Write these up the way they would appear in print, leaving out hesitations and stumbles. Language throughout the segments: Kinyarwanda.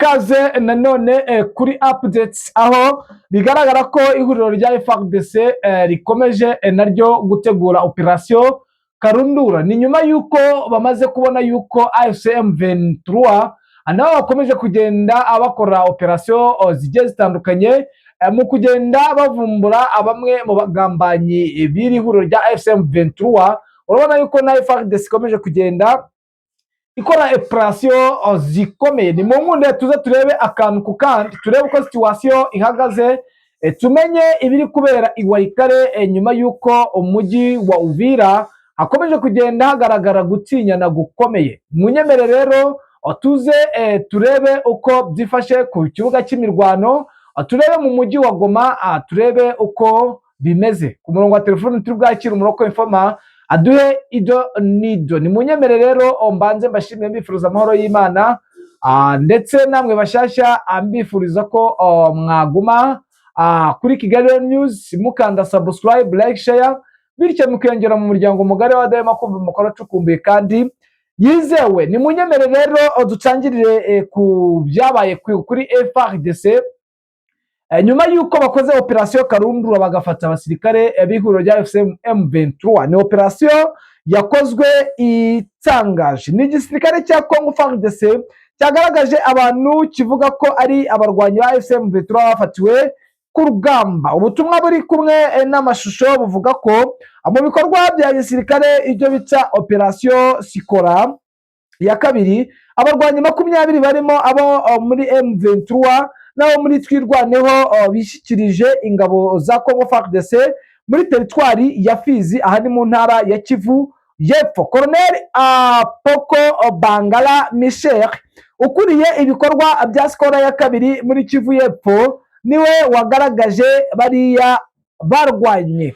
ikaze nanone kuri updates aho bigaragara ko ihuriro rya FARDC rikomeje naryo gutegura operation Karundura. Ni nyuma yuko bamaze kubona yuko AFC M23 nabo bakomeje kugenda abakora operation zigiye zitandukanye mu kugenda bavumbura bamwe mu bagambanyi biri huriro rya AFC M23. Urabona yuko na FARDC ikomeje kugenda ikora operation zikomeye. Ni mu nkunde tuze turebe akantu ku kandi, turebe uko situation ihagaze, tumenye ibiri kubera Iwaikare nyuma yuko umujyi wa Uvira hakomeje kugenda hagaragara gutinyana gukomeye. Munyemere rero tuze turebe uko byifashe ku kibuga cy'imirwano, turebe mu mujyi wa Goma, turebe uko bimeze. Ku murongo wa telefone turi bwakira umuroko informa aduhe ido nido. Ni munyemere rero mbanze mbashimire mbifuriza amahoro y'Imana, ndetse namwe bashasha ambifuriza ko mwaguma kuri Kigali News mukanda subscribe, like, share, bityo mukiyongera mu muryango mugari wa Dema kumva mukora cukumbuye kandi yizewe. Ni munyemere rero dutangirire ku byabaye kuri FARDC nyuma yuko bakoze operation Karundura bagafata abasirikare b'ihuriro rya AFC M23. Ni operation yakozwe itangaje. Ni igisirikare cya Congo FARDC cyagaragaje abantu kivuga ko ari abarwanyi ba AFC M23 bafatiwe ku rugamba. Ubutumwa buri kumwe n'amashusho buvuga ko mu bikorwa bya gisirikare ibyo bita operation Sikora ya kabiri, abarwanyi 20 barimo abo muri M23 nabo muri twirwaneho bishikirije ingabo za Congo FARDC muri teritwari ya Fizi, aha ni mu ntara ya Kivu y'Epfo. Colonel Apoko Bangala Michel ukuriye ibikorwa bya Sikora ya kabiri muri Kivu y'Epfo niwe wagaragaje bariya barwanye.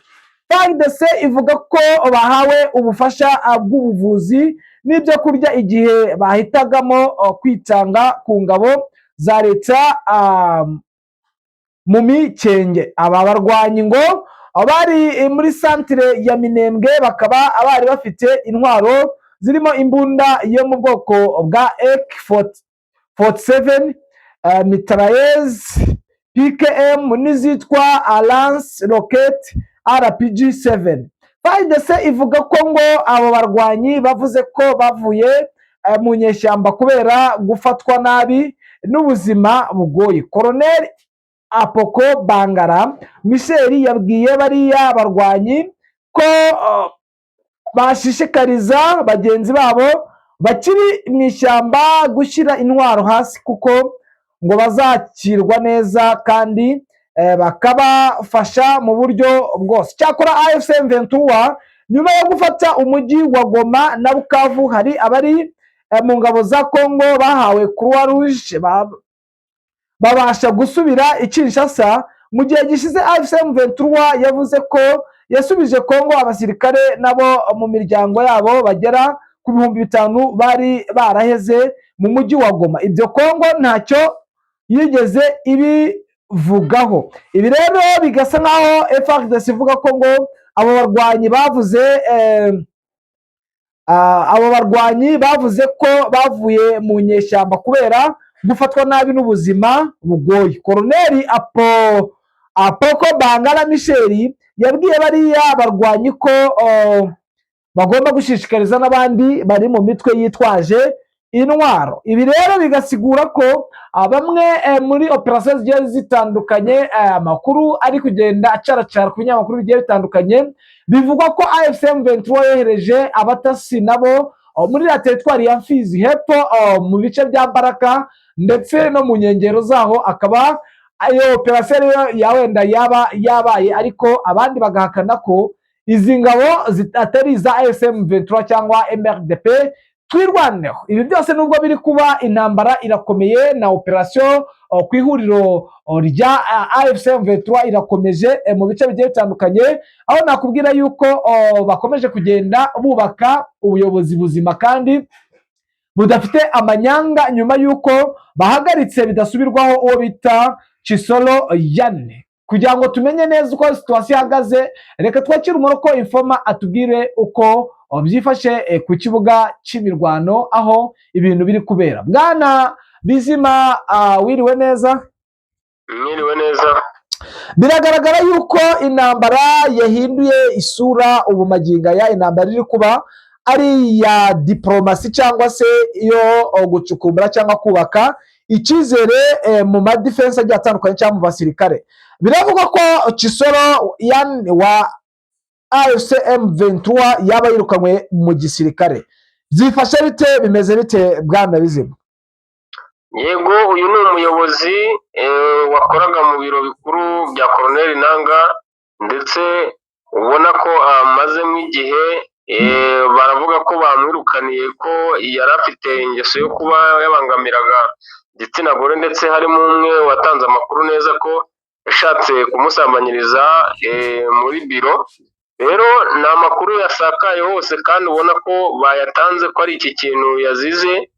FARDC ivuga ko bahawe ubufasha bw'ubuvuzi n'ibyo kurya igihe bahitagamo kwitanga ku ngabo za leta mu Mikenge. Aba barwanyi ngo bari muri centre ya Minembwe, bakaba bari bafite intwaro zirimo imbunda yo mu bwoko bwa AK47, mitrailleuse PKM n'izitwa Lance Rocket RPG7. FARDC ivuga ko ngo abo barwanyi bavuze ko bavuye mu nyeshyamba kubera gufatwa nabi n'ubuzima bugoye. Colonel Apoko Bangara Michel yabwiye bariya barwanyi ko bashishikariza bagenzi babo bakiri mu ishyamba gushyira intwaro hasi kuko ngo bazakirwa neza kandi bakabafasha mu buryo bwose. Cyakora AFC M23 nyuma yo gufata umujyi wa Goma na Bukavu, hari abari mu ngabo za Congo bahawe Croix Rouge babasha gusubira i Kinshasa. Mu gihe gishize AFC M23 yavuze ko yasubije Congo abasirikare nabo mu miryango yabo bagera ku 5,000 bari baraheze mu mujyi wa Goma. Ibyo Congo ntacyo yigeze ibivugaho. Ibi rero bigasa nkaho FARDC ivuga ko ngo abo barwanyi bavuze ko bavuye mu nyeshyamba kubera gufatwa nabi n'ubuzima bugoye. Colonel Apoko Bangala Michel yabwiye bariya barwanyi ko bagomba gushishikariza n'abandi bari mu mitwe yitwaje intwaro. Ibi rero bigasigura ko bamwe muri operation zigiye zitandukanye, amakuru ari kugenda acaracara ku binyamakuru bigiye bitandukanye, bivugwa ko AFC M23 yohereje abatasi nabo muri la teritwari ya Fizi hepfo mu bice bya Baraka ndetse no mu nkengero zaho, akaba ayo operation ya wenda yaba yabaye, ariko abandi bagahakana ko izi ngabo atari za AFC M23 cyangwa MRDP twirwaneho. Ibi byose nubwo biri kuba, intambara irakomeye na operation ku ihuriro rya AFC M23 irakomeje mu bice bigiye bitandukanye, aho nakubwira yuko bakomeje kugenda bubaka ubuyobozi buzima kandi budafite amanyanga nyuma yuko bahagaritse bidasubirwaho uwo bita Chisolo Yane. Kugira ngo tumenye neza uko situation ihagaze, reka twakire umuroko informa atubwire uko byifashe ku kibuga cy'imirwano aho ibintu biri kubera. Bwana Bizima, wiriwe neza? Mwiriwe neza. Biragaragara yuko intambara yahinduye isura ubu magingo aya, intambara iri kuba ari iya diplomasi cyangwa se iyo gucukumbura cyangwa kubaka icyizere mu madefense agiye atandukanye cyangwa mu basirikare. Biravugwa ko Chisoro yani wa AFC M23 yaba yirukanywe mu gisirikare. Zifashe bite, bimeze bite bwana Bizima? Yego, uyu ni umuyobozi wakoraga mu biro bikuru bya Colonel Nanga, ndetse ubona ko amazemo igihe. Baravuga ko bamwirukaniye ko yari afite ingeso yo kuba yabangamiraga igitsina gore, ndetse harimo umwe watanze amakuru neza ko yashatse kumusambanyiriza muri biro. Rero ni amakuru yasakaye hose kandi ubona ko bayatanze ko ari iki kintu yazize,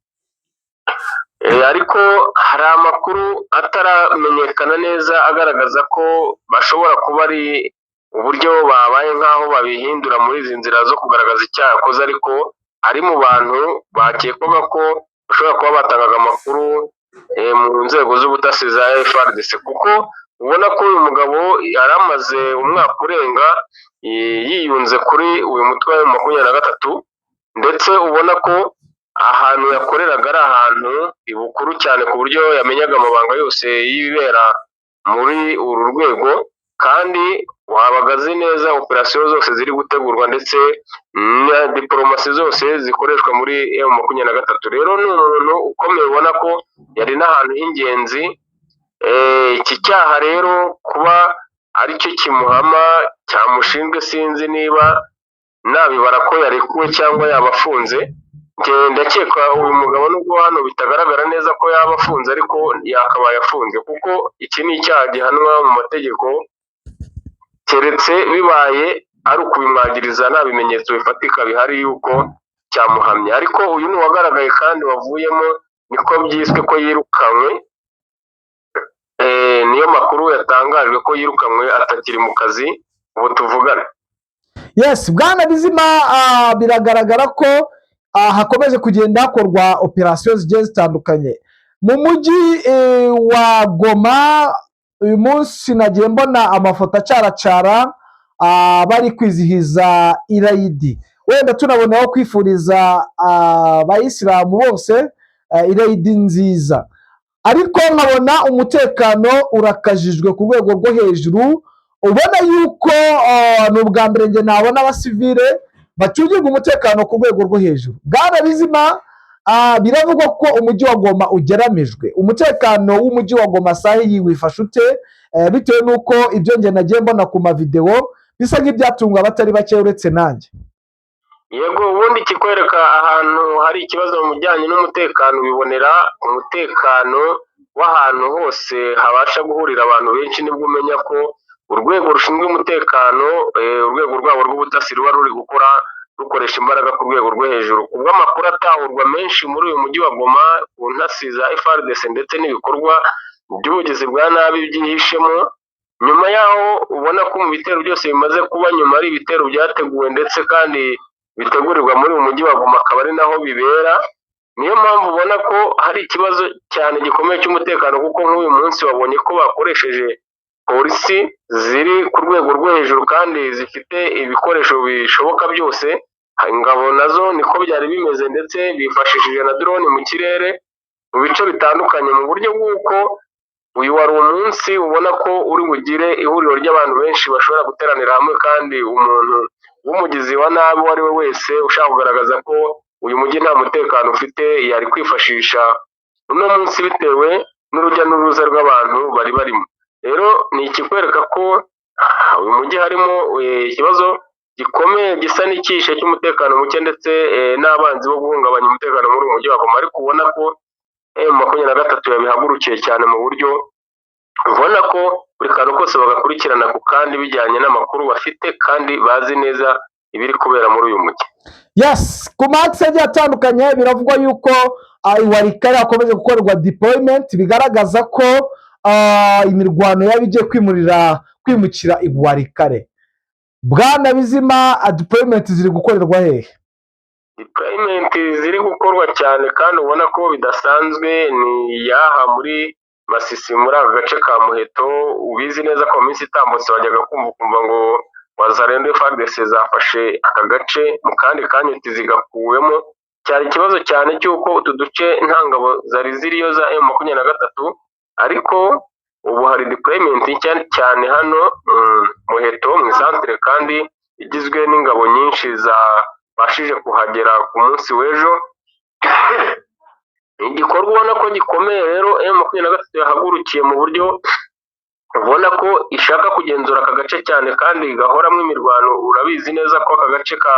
ariko hari amakuru ataramenyekana neza agaragaza ko bashobora kuba ari uburyo babaye nk'aho babihindura muri izi nzira zo kugaragaza icyaha yakoze, ariko ari mu bantu bakekwaga ko bashobora kuba batangaga amakuru mu nzego z'ubutasi za FARDC, kuko ubona ko uyu mugabo yari amaze umwaka urenga yiyunze kuri uyu mutwe wa M23, ndetse ubona ko ahantu yakoreraga ari ahantu ibukuru cyane ku buryo yamenyaga amabanga yose y'ibibera muri uru rwego, kandi wabaga azi neza operasiyo zose ziri gutegurwa ndetse na diplomasi zose zikoreshwa muri M23. Rero ni umuntu ukomeye ubona ko yari n'ahantu h'ingenzi. Iki cyaha rero kuba aricyo kimuhama cyamushinzwe, sinzi niba nabibara ko yarekuwe cyangwa yaba afunze. Ndakeka uyu mugabo nubwo hano bitagaragara neza ko yaba afunze, ariko yakabaye afunze kuko iki ni icyaha gihanwa mu mategeko, keretse bibaye ari ukubimwagiriza nta bimenyetso bifatika bihari yuko cyamuhamye. Ariko uyu ni uwagaragaye kandi wavuyemo, niko byiswe ko yirukanywe. Niyo makuru yatangajwe ko yirukanywe atakiri mu kazi ubu tuvugana. Yes, bwana Bizima, biragaragara ko hakomeje kugenda hakorwa operasiyo zigiye zitandukanye mu mujyi wa Goma. Uyu munsi nagiye mbona amafoto acaracara bari kwizihiza irayidi, wenda tunaboneyeho kwifuriza abayisilamu bose irayidi nziza, ariko nkabona umutekano urakajijwe ku rwego rwo hejuru. Ubona yuko ni ubwa mbere njye nabona abasivile bacungirwa umutekano ku rwego rwo hejuru. Bwana Bizima, biravugwa ko umujyi wa Goma ugeramijwe. Umutekano w'umujyi wa Goma sahi iyi wifashe ute, bitewe n'uko ibyo njye nagiye mbona ku mavideo bisa nk'ibyatunga abatari bake uretse nanjye? Yego, ubundi kikwereka ahantu hari ikibazo mu bijyanye n'umutekano, bibonera umutekano w'ahantu hose habasha guhurira abantu benshi, nibwo umenya ko urwego rushinzwe umutekano, urwego rwabo rw'ubutasi ruba ruri gukora rukoresha imbaraga ku rwego rwo hejuru. Ubwo amakuru atahurwa menshi muri uyu mujyi wa Goma ku ntasi za FARDC ndetse n'ibikorwa by'ubugizi bwa nabi byihishemo, nyuma yaho ubona ko mu bitero byose bimaze kuba nyuma ari ibitero byateguwe ndetse kandi bitegurirwa muri uyu mujyi wa Goma, akaba ari naho bibera. Niyo mpamvu ubona ko hari ikibazo cyane gikomeye cy'umutekano, kuko nk'uyu munsi wabonye ko bakoresheje polisi ziri ku rwego rwo hejuru kandi zifite ibikoresho bishoboka byose. Ingabo nazo niko byari bimeze, ndetse bifashishije na drone mu kirere mu bice bitandukanye, mu buryo bw'uko uyu wari umunsi ubona ko uri bugire ihuriro ry'abantu benshi bashobora guteranira hamwe, kandi umuntu w'umugizi wa nabi uwo ari we wese ushaka kugaragaza ko uyu mujyi nta mutekano ufite yari kwifashisha uno munsi bitewe n'urujya n'uruza rw'abantu bari barimo. Rero ni ikikwereka ko uyu mujyi harimo ikibazo gikomeye gisa n'icyishe cy'umutekano muke, ndetse n'abanzi bo guhungabanya umutekano muri uyu mujyi wa Goma. Ariko ubona ko M23 yabihagurukiye cyane mu buryo ubona ko buri kantu kose bagakurikirana ku kandi bijyanye n'amakuru bafite kandi bazi neza ibiri kubera muri uyu mujyi. Yes, ku maxe agiye atandukanye biravugwa yuko Iwarikare hakomeje gukorerwa deployment, bigaragaza ko imirwano yabigiye kwimukira Iwarikare. Bwana Bizima, deployment ziri gukorerwa hehe? deployment ziri gukorwa cyane kandi ubona ko bidasanzwe ni yaha muri Masisi muri aka gace ka Muheto. Ubizi neza ko mu minsi itambutse wajyaga kumva ngo Wazalendo FARDC zafashe aka gace mu kandi kanya zigakuwemo. Cyari ikibazo cyane cy'uko utu duce nta ngabo zari ziriyo za M23, ariko ubu hari deployment cyane hano Muheto mu centre kandi igizwe n'ingabo nyinshi zabashije kuhagera ku munsi w'ejo. Igikorwa ubona ko gikomeye rero M23 yahagurukiye mu buryo ubona ko ishaka kugenzura aka gace cyane kandi gahoramo imirwano. Urabizi neza ko aka gace ka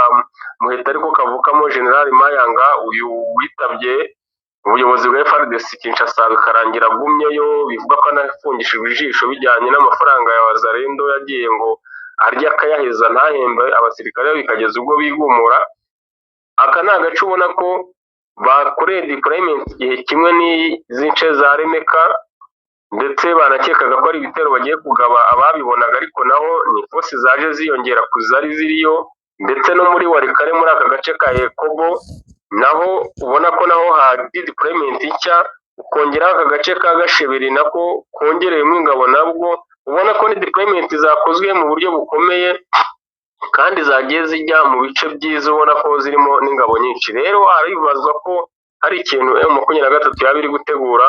Muheto ariko kavukamo General Mayanga, uyu witabye ubuyobozi bwa FARDC Kinshasa bikarangira agumyeyo. Bivuga ko anafungishijwe ijisho bijyanye n'amafaranga ya Wazalendo yagiye ngo arya akayaheza ntahembe abasirikare bikageza ubwo bigumura. Aka ni agace ubona ko bakoreye deployment igihe kimwe n'izi nce za Remeka, ndetse banakekaga ko ari ibitero bagiye kugaba ababibonaga, ariko naho ni force zaje ziyongera ku zari ziriyo. Ndetse no muri Warikare muri aka gace ka Ekobo naho ubona ko naho hari deployment nshya, ukongeraho aka gace ka Gasheberi nako kongereyemo ingabo, nabwo ubona ko ni deployment zakozwe mu buryo bukomeye kandi zagiye zijya mu bice byiza, ubona ko zirimo n'ingabo nyinshi. Rero haribazwa ko hari ikintu M23 yaba iri gutegura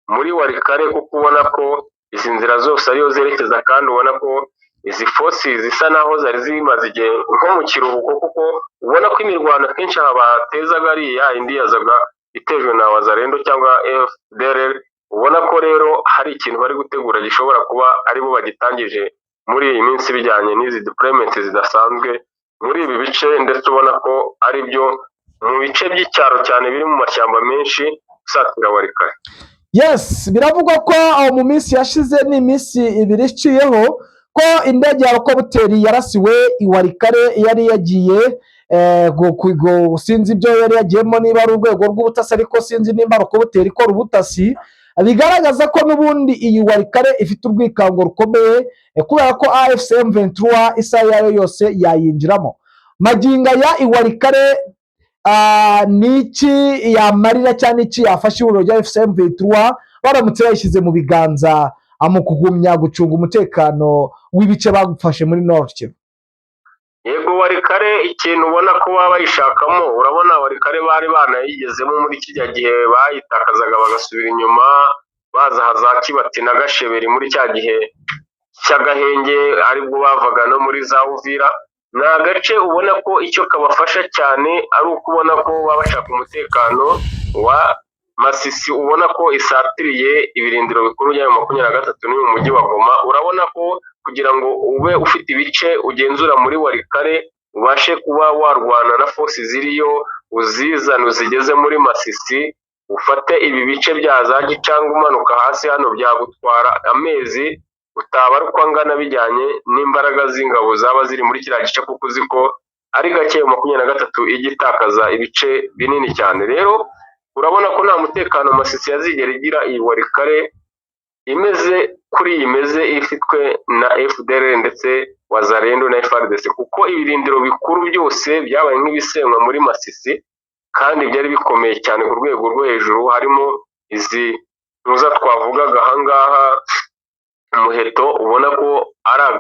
muri Warikare, kuko ubona ko izi nzira zose ariyo zerekeza, kandi ubona ko izi forces zisa naho zari zimaze igihe nko mu kiruhuko, kuko ubona ko imirwano akenshi habatezaga ari ya indi yazaga itejwe na Wazalendo cyangwa FDLR. Ubona ko rero hari ikintu bari gutegura gishobora kuba aribo bagitangije muri iyi minsi bijyanye n'izi deployment zidasanzwe muri ibi bice, ndetse ubona ko ari byo mu bice by'icyaro cyane biri mu mashyamba menshi usatira Warikare. Yes, biravugwa ko mu minsi yashize n'iminsi ibiri iciyeho ko indege ya Rokobuteri yarasiwe i Warikare, yari yagiye sinzi ibyo yari yagiyemo, niba ari urwego rw'ubutasi, ariko sinzi nimba Rokobuteri ikora ubutasi. Bigaragaza ko n'ubundi iyi Warikare ifite urwikango rukomeye, kubera ko AFC M23 isaha yayo yose yayinjiramo. Maginga ya i Warikare niki yamarira cyane iki yafashe ihuriro rya AFC M23 baramutse bayishyize mu biganza mu kugumya gucunga umutekano w'ibice bagufashe muri Nord Kivu? Yego, Warikare ikintu ubona ko baba bayishakamo, urabona Warikare bari banayigezemo muri kijya gihe bayitakazaga bagasubira inyuma, baza haza Kibati na Gasheberi muri cya gihe cy'agahenge, aribwo bavaga no muri za Uvira. Ni agace ubona ko icyo kabafasha cyane ari ukubona ko baba bashaka umutekano wa Masisi, ubona ko isatiriye ibirindiro bikuru bya M23 ni mu mujyi wa Goma. Urabona ko kugira ngo ube ufite ibice ugenzura muri Warikare, ubashe kuba warwana na force ziriyo, uzizana uzigeze muri Masisi, ufate ibi bice bya za Gicanga umanuka hasi hano, byagutwara amezi utabarukwa angana bijyanye n'imbaraga z'ingabo zaba ziri muri kiriya gice, kuko uzi ko ari gake M23 igitakaza ibice binini cyane. Rero urabona ko nta mutekano Masisi yazigera igira iyi Warikare imeze kuri iyi imeze ifitwe na FDLR ndetse Wazalendo na FARDC, kuko ibirindiro bikuru byose byabaye nk'ibisenywa muri Masisi, kandi byari bikomeye cyane ku rwego rwo hejuru. Harimo izi ntuza twavugaga ahangaha Muheto, ubona ko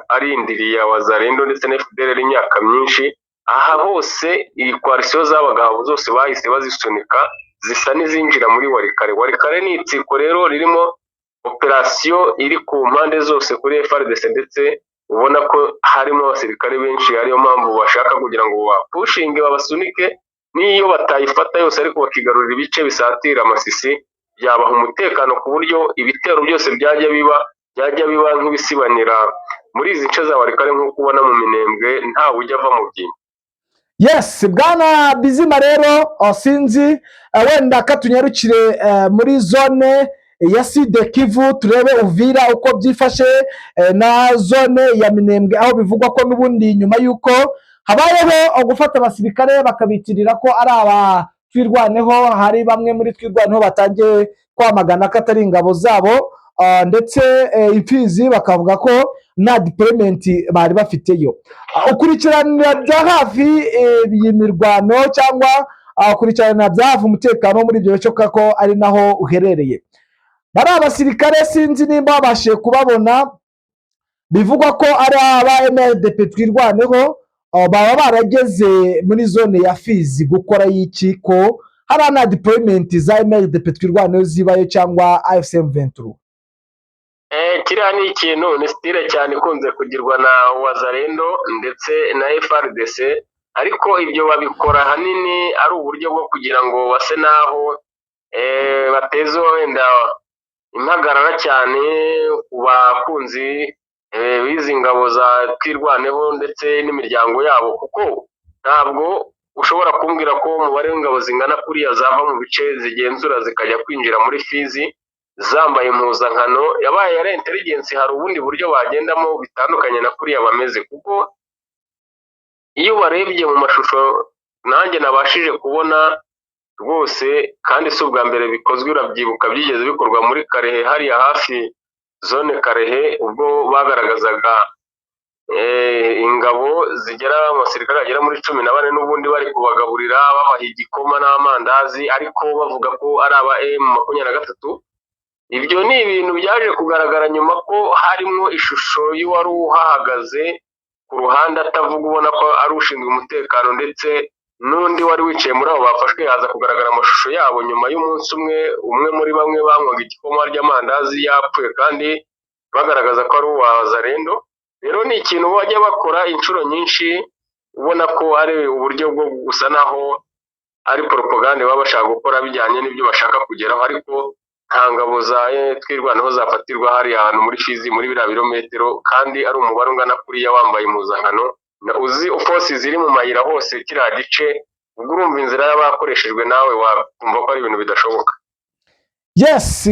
ari indiri ya Wazalendo ndetse na FDLR imyaka myinshi. Aha hose iyi coalition zabaga zose bahise bazisunika, zisa n'izinjira muri Warikare. Warikare ni itsiko rero ririmo operasiyo iri ku mpande zose kuri FARDC, ndetse ubona ko harimo abasirikare benshi, ariyo mpamvu bashaka kugira ngo bapushinge babasunike, n'iyo batayifata yose ariko bakigarurira ibice bisatira Masisi, byabaha umutekano ku buryo ibitero byose byajya biba nk'ibisibanira muri izi nce za Warikare, nk'uko ubona mu Minembwe ntawe ujya ava mu byinyo. Yes, bwana Bizima rero sinzi wenda katunyarukire muri zone ya Sud Kivu, turebe Uvira uko byifashe, na zone ya Minembwe aho bivugwa ko n'ubundi nyuma yuko habayeho gufata abasirikare bakabitirira ko ari twirwaneho, hari bamwe muri twirwaneho batangiye kwamagana ko atari ingabo zabo. ndetse imfizi bakavuga ko nta deployment bari bafiteyo. Ukurikiranira bya hafi iyi mirwano cyangwa ukurikiranira bya hafi umutekano wo muri ibyo bice ko ari naho uherereye. Bari abasirikare sinzi nimba babashije kubabona, bivugwa ko ari aba MLDP twirwaneho, baba barageze muri zone ya Fizi gukora y'iki, ko hari na deployment za MLDP twirwaneho zibayo cyangwa AFC M23? Kiriya ni ikintu ni style cyane ikunze kugirwa na Wazalendo ndetse na FRDC, ariko ibyo babikora ahanini ari uburyo bwo kugira ngo base naho bateze wenda impagarara cyane ku bakunzi b'izi ngabo za twirwaneho ndetse n'imiryango yabo, kuko ntabwo ushobora kumbwira ko umubare w'ingabo zingana kuriya zava mu bice zigenzura zikajya kwinjira muri Fizi zambaye impuzankano. Yabaye ari intelligence, hari ubundi buryo bagendamo bitandukanye na kuriya bameze, kuko iyo barebye mu mashusho nanjye nabashije kubona rwose, kandi si ubwa mbere bikozwe, urabyibuka byigeze bikorwa muri Karehe hariya hafi zone Karehe, ubwo bagaragazaga ingabo zigera abasirikare bagera muri 14 n'ubundi bari kubagaburira babaha igikoma n'amandazi, ariko bavuga ko ari aba M23. Ibyo ni ibintu byaje kugaragara nyuma ko harimo ishusho y'uwari uhahagaze ku ruhande atavuga, ubona ko ari ushinzwe umutekano, ndetse n'undi wari wicaye muri abo bafashwe. Haza kugaragara amashusho yabo nyuma y'umunsi umwe muri bamwe banywaga igikoma ry'amandazi yapfuye, kandi bagaragaza ko ari uwa Wazalendo. Rero ni ikintu bajya bakora inshuro nyinshi, ubona ko ari uburyo bwo gusa naho ari propaganda baba bashaka gukora bijyanye n'ibyo bashaka kugeraho, ariko nta ngabo za twirwanaho zafatirwa hari ahantu muri Fizi muri biriya birometero, kandi ari umubare ungana kuriya wambaye impuzankano, uzi force ziri mu mayira hose kiriya gice, ubwo urumva inzira y'abakoreshejwe nawe wakumva ko ari ibintu bidashoboka. Yes,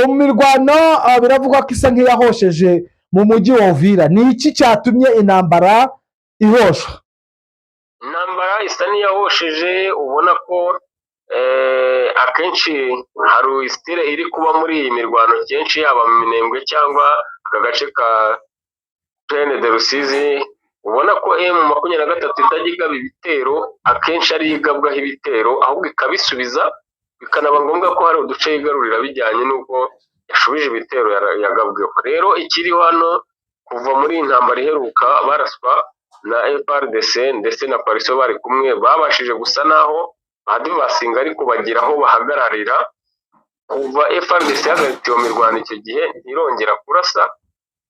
imirwano biravugwa ko isa nk'iyahosheje mu mujyi wa Uvira. Ni iki cyatumye intambara ihoshwa? Intambara isa n'iyahosheje, ubona ko akenshi hari style iri kuba muri iyi mirwano kenshi, yaba mu Minembwe cyangwa aka gace ka Plaine de Rusizi. Ubona ko M23 itajya igaba ibitero, akenshi ari igabwaho ibitero, ahubwo ikabisubiza, bikanaba ngombwa ko hari uduce yigarurira bijyanye n'uko yashubije ibitero yagabweho. Rero ikiriho hano kuva muri iyi ntambara iheruka, baraswa na FRDC ndetse na Police bari kumwe, babashije gusa naho badivasinga ariko bagira aho bahagararira. Kuva FRDC yahagaritse iyo mirwano icyo gihe ntirongera kurasa,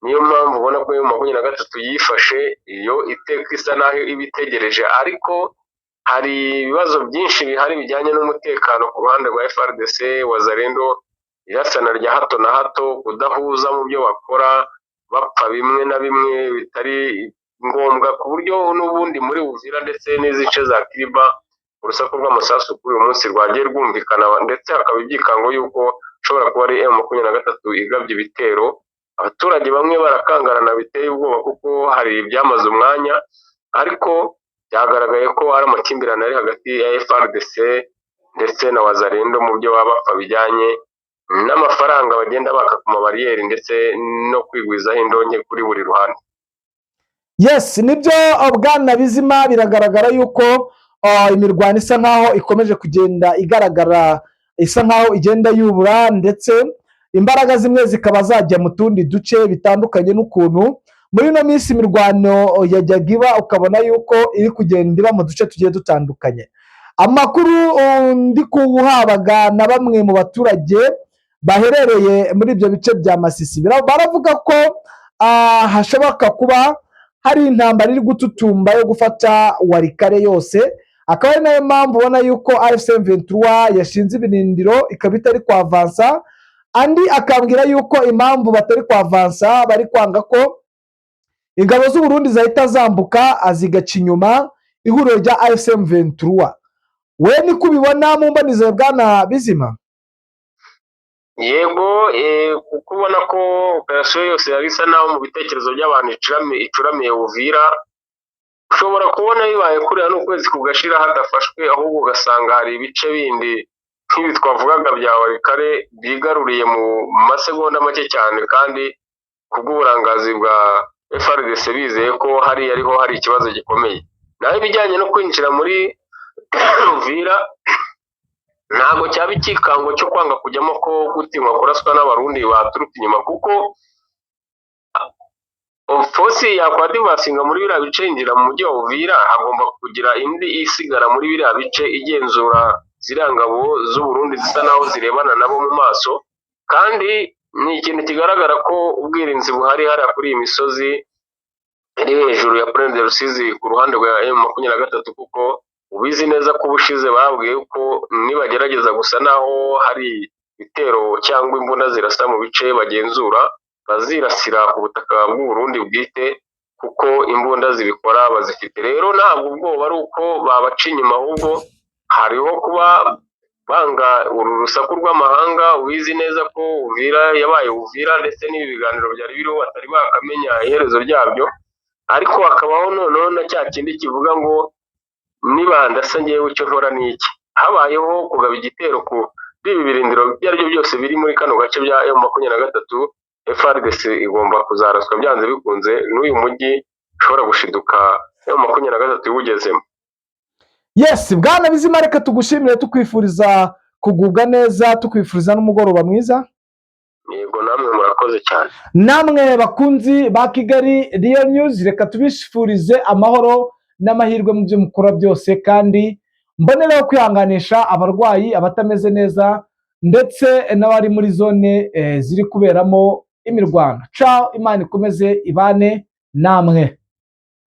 niyo mpamvu ubona ko M23 yifashe iyo iteka isa naho ibitegereje, ariko hari ibibazo byinshi bihari bijyanye n'umutekano ku ruhande rwa FRDC. Wazalendo irasana rya hato na hato, kudahuza mu byo bakora, bapfa bimwe na bimwe bitari ngombwa, ku buryo n'ubundi muri Uvira ndetse n'izice za Kiriba urusaku rw'amasasu kuri uyu munsi rwagiye rwumvikana, ndetse hakaba ibyikango yuko ushobora kuba ari M23 igabye ibitero. Abaturage bamwe barakangarana biteye ubwoba, kuko hari ibyamaze umwanya, ariko byagaragaye ko ari amakimbirane ari hagati ya FRDC ndetse na Wazalendo mu byo baba bapfa bijyanye n'amafaranga bagenda baka ku mabariyeri ndetse no kwigwizaho indonke kuri buri ruhande. Yes, nibyo Bwana Bizima, biragaragara yuko imirwano isa nkaho ikomeje kugenda igaragara, isa nkaho igenda yubura, ndetse imbaraga zimwe zikaba zajya mu tundi duce bitandukanye, n'ukuntu muri ino minsi imirwano yajyaga iba ukabona yuko iri kugenda iba mu duce tugiye dutandukanye. Amakuru ndi kuhabaga na bamwe mu baturage baherereye muri ibyo bice bya Masisi, baravuga ko hashoboka kuba hari intambara iri gututumba yo gufata Walikale yose, akaba ari nayo mpamvu ubona yuko AFC M23 yashinze ibirindiro ikaba itari kwavansa. Andi akambwira yuko impamvu batari kwavansa bari kwanga ko ingabo z'u Burundi zahita zambuka azigaca inyuma ihuriro rya AFC M23. We niko ubibona mu mbanizo Bwana Bizima? Yego, kuko ubona ko operasiyo yose yari isa naho mu bitekerezo by'abantu icuramiye Uvira, ushobora kubona bibaye kuriya n'ukwezi kugashira hadafashwe, ahubwo ugasanga hari ibice bindi nk'ibi twavugaga bya Warikare byigaruriye mu masegonda make cyane, kandi kubw'uburangazi bwa FARDC bizeye ko ariho hari ikibazo gikomeye. Naho ibijyanye no kwinjira muri Uvira ntabwo cyaba ikikango cyo kwanga kujyamo ko gutinywa kuraswa n'abarundi baturuka inyuma, kuko fosi yakwa divasinga muri biriya bice yinjira mu mujyi wa Uvira, hagomba kugira indi isigara muri biriya bice igenzura ziriya ngabo z'u Burundi zisa naho zirebana nabo mu maso. Kandi ni ikintu kigaragara ko ubwirinzi buhari hariya kuri iyi misozi iri hejuru ya Plaine de Rusizi ku ruhande rwa M23, kuko ubizi neza ko ubushize babwiye ko nibagerageza gusa naho hari ibitero cyangwa imbunda zirasa mu bice bagenzura, bazirasira ku butaka bw'u Burundi bwite, kuko imbunda zibikora bazifite. Rero ntabwo ubwoba ari uko babaca inyuma, ahubwo hariho kuba banga uru rusaku rw'amahanga. Ubizi neza ko Uvira yabaye Uvira, ndetse n'ibi biganiro byari biriho batari bakamenya iherezo ryabyo. Ariko hakabaho noneho na cya kindi kivuga ngo nibandasa ngewe icyo nkora ni iki. Habayeho kugaba igitero ku ibi birindiro ibyo ari byo byose biri muri kano gace bya M23. FARDC igomba kuzaraswa byanze bikunze, n'uyu mujyi ushobora gushiduka M23 iwugezemo. Yes, bwana Bizima, reka tugushimire, tukwifuriza kugubwa neza, tukwifuriza n'umugoroba mwiza. Yego, namwe murakoze cyane. Namwe bakunzi ba Kigali Real News, reka tubifurize amahoro n'amahirwe mu byo mukora byose, kandi mbonereho kwihanganisha abarwayi, abatameze neza, ndetse n'abari muri zone ziri kuberamo imirwano. Ciao, Imana ikomeze ibane namwe.